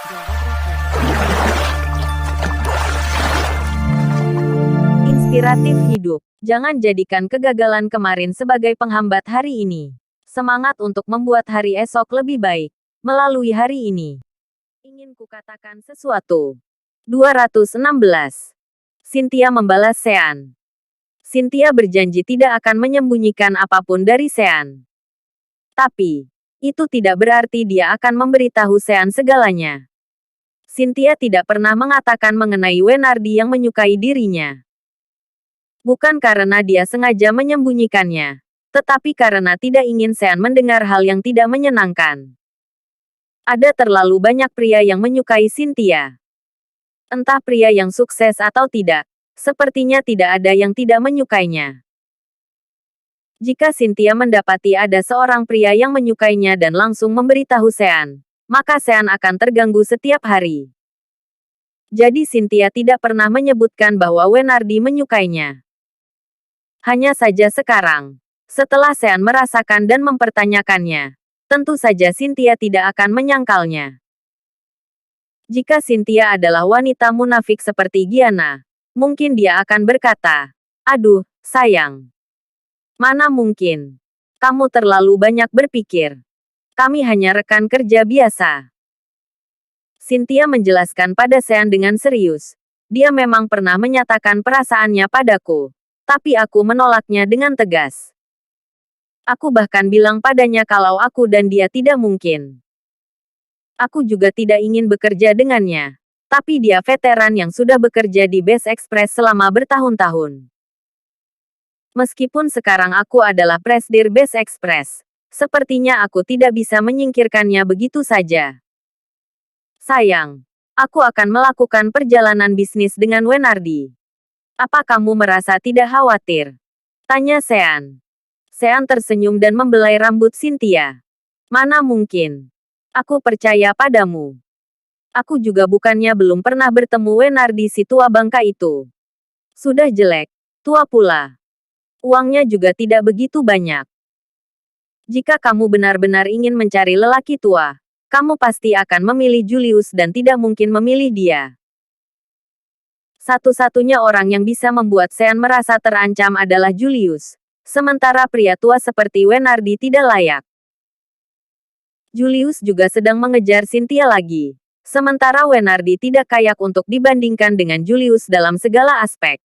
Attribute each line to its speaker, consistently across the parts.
Speaker 1: Jaga Gratis. Inspiratif hidup. Jangan jadikan kegagalan kemarin sebagai penghambat hari ini. Semangat untuk membuat hari esok lebih baik. Melalui hari ini. Ingin kukatakan sesuatu. 216. Cynthia membalas Sean. Cynthia berjanji tidak akan menyembunyikan apapun dari Sean. Tapi, itu tidak berarti dia akan memberitahu Sean segalanya. Cynthia tidak pernah mengatakan mengenai Wenardi yang menyukai dirinya. Bukan karena dia sengaja menyembunyikannya, tetapi karena tidak ingin Sean mendengar hal yang tidak menyenangkan. Ada terlalu banyak pria yang menyukai Cynthia. Entah pria yang sukses atau tidak, sepertinya tidak ada yang tidak menyukainya. Jika Cynthia mendapati ada seorang pria yang menyukainya dan langsung memberitahu Sean, maka Sean akan terganggu setiap hari. Jadi Cynthia tidak pernah menyebutkan bahwa Wenardi menyukainya. Hanya saja sekarang, setelah Sean merasakan dan mempertanyakannya, tentu saja Cynthia tidak akan menyangkalnya. Jika Cynthia adalah wanita munafik seperti Gianna, mungkin dia akan berkata, "Aduh, sayang. Mana mungkin. Kamu terlalu banyak berpikir. Kami hanya rekan kerja biasa." Cynthia menjelaskan pada Sean dengan serius. Dia memang pernah menyatakan perasaannya padaku. Tapi aku menolaknya dengan tegas. Aku bahkan bilang padanya kalau aku dan dia tidak mungkin. Aku juga tidak ingin bekerja dengannya. Tapi dia veteran yang sudah bekerja di Best Express selama bertahun-tahun. Meskipun sekarang aku adalah presidir Best Express, sepertinya aku tidak bisa menyingkirkannya begitu saja. Sayang, aku akan melakukan perjalanan bisnis dengan Wenardi. Apa kamu merasa tidak khawatir? Tanya Sean. Sean tersenyum dan membelai rambut Cynthia. Mana mungkin. Aku percaya padamu. Aku juga bukannya belum pernah bertemu Wenardi si tua bangka itu. Sudah jelek, tua pula. Uangnya juga tidak begitu banyak. Jika kamu benar-benar ingin mencari lelaki tua, kamu pasti akan memilih Julius dan tidak mungkin memilih dia. Satu-satunya orang yang bisa membuat Sean merasa terancam adalah Julius. Sementara pria tua seperti Wenardi tidak layak. Julius juga sedang mengejar Cynthia lagi. Sementara Wenardi tidak kayak untuk dibandingkan dengan Julius dalam segala aspek.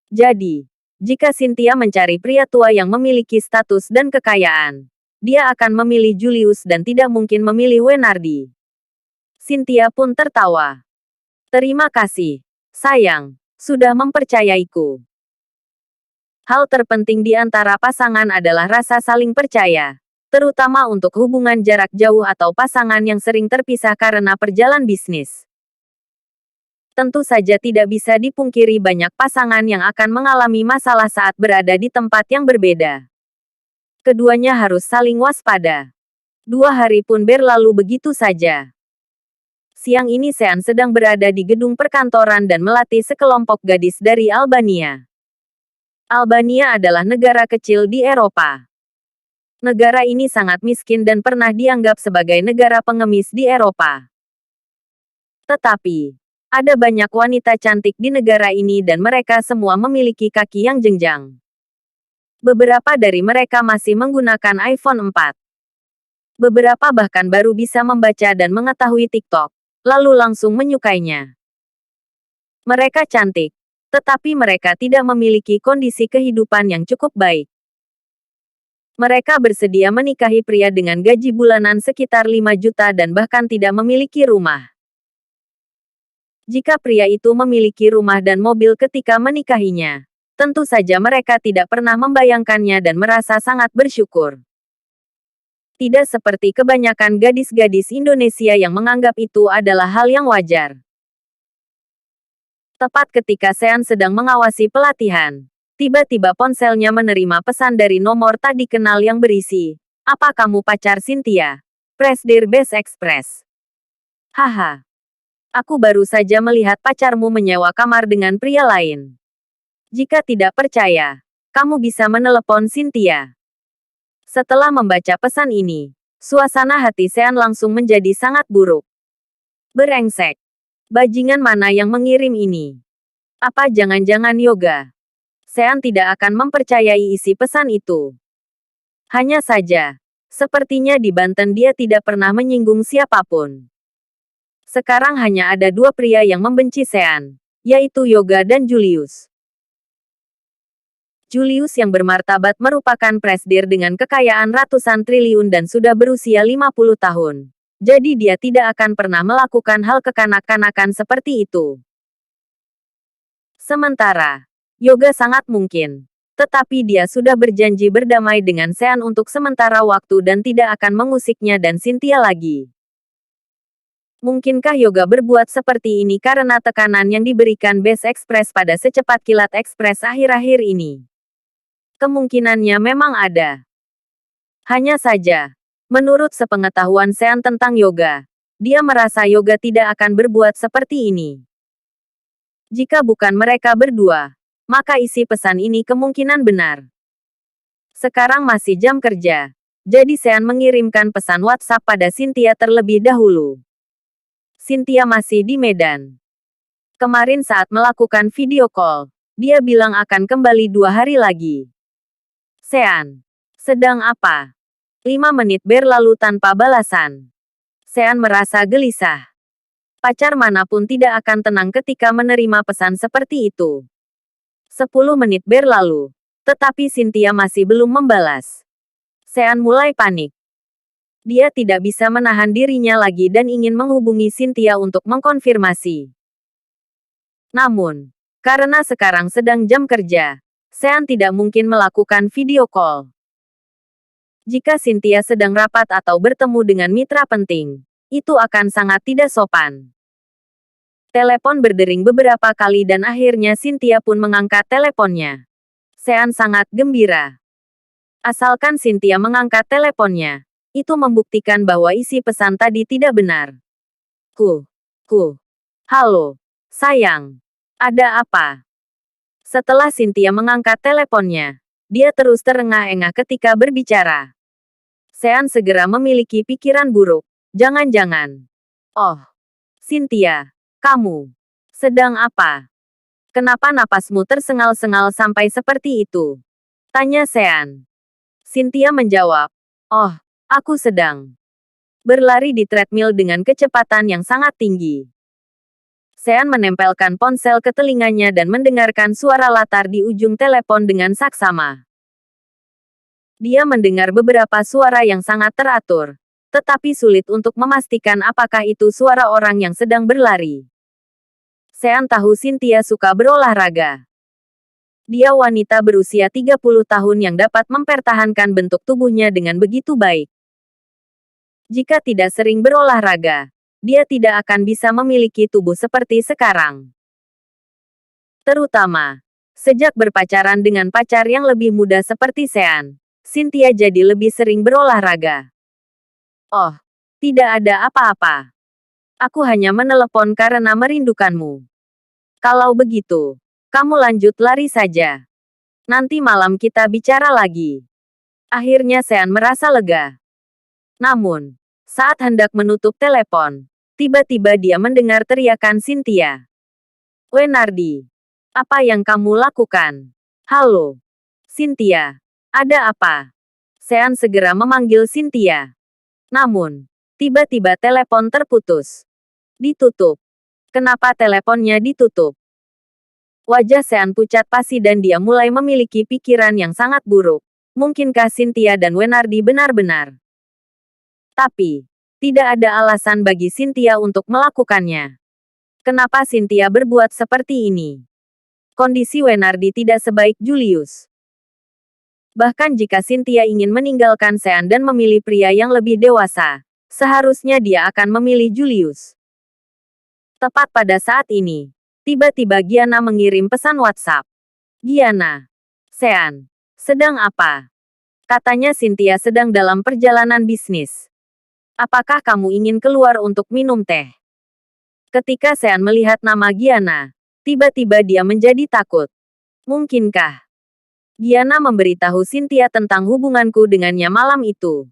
Speaker 1: Jadi, jika Cynthia mencari pria tua yang memiliki status dan kekayaan, dia akan memilih Julius dan tidak mungkin memilih Wenardi. Cynthia pun tertawa. Terima kasih, sayang, sudah mempercayaiku. Hal terpenting di antara pasangan adalah rasa saling percaya, terutama untuk hubungan jarak jauh atau pasangan yang sering terpisah karena perjalanan bisnis. Tentu saja tidak bisa dipungkiri banyak pasangan yang akan mengalami masalah saat berada di tempat yang berbeda. Keduanya harus saling waspada. 2 hari pun berlalu begitu saja. Siang ini Sean sedang berada di gedung perkantoran dan melatih sekelompok gadis dari Albania. Albania adalah negara kecil di Eropa. Negara ini sangat miskin dan pernah dianggap sebagai negara pengemis di Eropa. Tetapi, ada banyak wanita cantik di negara ini dan mereka semua memiliki kaki yang jenjang. Beberapa dari mereka masih menggunakan iPhone 4. Beberapa bahkan baru bisa membaca dan mengetahui TikTok, lalu langsung menyukainya. Mereka cantik, tetapi mereka tidak memiliki kondisi kehidupan yang cukup baik. Mereka bersedia menikahi pria dengan gaji bulanan sekitar 5 juta dan bahkan tidak memiliki rumah. Jika pria itu memiliki rumah dan mobil ketika menikahinya, tentu saja mereka tidak pernah membayangkannya dan merasa sangat bersyukur. Tidak seperti kebanyakan gadis-gadis Indonesia yang menganggap itu adalah hal yang wajar. Tepat ketika Sean sedang mengawasi pelatihan, tiba-tiba ponselnya menerima pesan dari nomor tak dikenal yang berisi, "Apa kamu pacar Cynthia? Presidir Best Express." Haha. Aku baru saja melihat pacarmu menyewa kamar dengan pria lain. Jika tidak percaya, kamu bisa menelepon Cynthia. Setelah membaca pesan ini, suasana hati Sean langsung menjadi sangat buruk. Berengsek. Bajingan mana yang mengirim ini? Apa jangan-jangan Yoga? Sean tidak akan mempercayai isi pesan itu. Hanya saja, sepertinya di Banten dia tidak pernah menyinggung siapapun. Sekarang hanya ada dua pria yang membenci Sean, yaitu Yoga dan Julius. Julius yang bermartabat merupakan presdir dengan kekayaan ratusan triliun dan sudah berusia 50 tahun. Jadi dia tidak akan pernah melakukan hal kekanak-kanakan seperti itu. Sementara, Yoga sangat mungkin. Tetapi dia sudah berjanji berdamai dengan Sean untuk sementara waktu dan tidak akan mengusiknya dan Cynthia lagi. Mungkinkah Yoga berbuat seperti ini karena tekanan yang diberikan Best Express pada secepat kilat Express akhir-akhir ini? Kemungkinannya memang ada. Hanya saja, menurut sepengetahuan Sean tentang Yoga, dia merasa Yoga tidak akan berbuat seperti ini. Jika bukan mereka berdua, maka isi pesan ini kemungkinan benar. Sekarang masih jam kerja, jadi Sean mengirimkan pesan WhatsApp pada Cynthia terlebih dahulu. Cynthia masih di Medan. Kemarin saat melakukan video call, dia bilang akan kembali 2 hari lagi. Sean, sedang apa? 5 menit berlalu tanpa balasan. Sean merasa gelisah. Pacar manapun tidak akan tenang ketika menerima pesan seperti itu. 10 menit berlalu, tetapi Cynthia masih belum membalas. Sean mulai panik. Dia tidak bisa menahan dirinya lagi dan ingin menghubungi Cynthia untuk mengkonfirmasi. Namun, karena sekarang sedang jam kerja, Sean tidak mungkin melakukan video call. Jika Cynthia sedang rapat atau bertemu dengan mitra penting, itu akan sangat tidak sopan. Telepon berdering beberapa kali dan akhirnya Cynthia pun mengangkat teleponnya. Sean sangat gembira. Asalkan Cynthia mengangkat teleponnya, itu membuktikan bahwa isi pesan tadi tidak benar. Halo, sayang. Ada apa? Setelah Cynthia mengangkat teleponnya, dia terus terengah-engah ketika berbicara. Sean segera memiliki pikiran buruk. Jangan-jangan. Oh, Cynthia, kamu sedang apa? Kenapa napasmu tersengal-sengal sampai seperti itu? Tanya Sean. Cynthia menjawab, oh, aku sedang berlari di treadmill dengan kecepatan yang sangat tinggi. Sean menempelkan ponsel ke telinganya dan mendengarkan suara latar di ujung telepon dengan saksama. Dia mendengar beberapa suara yang sangat teratur, tetapi sulit untuk memastikan apakah itu suara orang yang sedang berlari. Sean tahu Cynthia suka berolahraga. Dia wanita berusia 30 tahun yang dapat mempertahankan bentuk tubuhnya dengan begitu baik. Jika tidak sering berolahraga, dia tidak akan bisa memiliki tubuh seperti sekarang. Terutama, sejak berpacaran dengan pacar yang lebih muda seperti Sean, Cynthia jadi lebih sering berolahraga. Oh, tidak ada apa-apa. Aku hanya menelepon karena merindukanmu. Kalau begitu, kamu lanjut lari saja. Nanti malam kita bicara lagi. Akhirnya Sean merasa lega. Namun, saat hendak menutup telepon, tiba-tiba dia mendengar teriakan Cynthia. Wenardi, apa yang kamu lakukan? Halo, Cynthia, ada apa? Sean segera memanggil Cynthia. Namun, tiba-tiba telepon terputus. Ditutup. Kenapa teleponnya ditutup? Wajah Sean pucat pasi dan dia mulai memiliki pikiran yang sangat buruk. Mungkinkah Cynthia dan Wenardi benar-benar? Tapi, tidak ada alasan bagi Cynthia untuk melakukannya. Kenapa Cynthia berbuat seperti ini? Kondisi Wenardi tidak sebaik Julius. Bahkan jika Cynthia ingin meninggalkan Sean dan memilih pria yang lebih dewasa, seharusnya dia akan memilih Julius. Tepat pada saat ini, tiba-tiba Gianna mengirim pesan WhatsApp. Gianna, Sean, sedang apa? Katanya Cynthia sedang dalam perjalanan bisnis. Apakah kamu ingin keluar untuk minum teh? Ketika Sean melihat nama Gianna, tiba-tiba dia menjadi takut. Mungkinkah Gianna memberitahu Cynthia tentang hubunganku dengannya malam itu?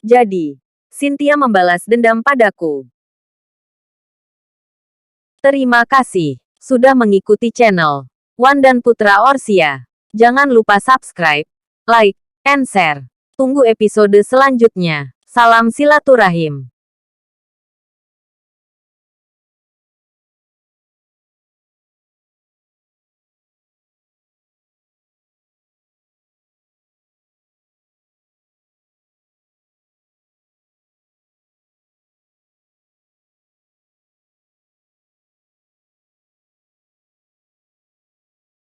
Speaker 1: Jadi, Cynthia membalas dendam padaku. Terima kasih sudah mengikuti channel Wan dan Putra Orsia. Jangan lupa subscribe, like, and share. Tunggu episode selanjutnya. Salam silaturahim.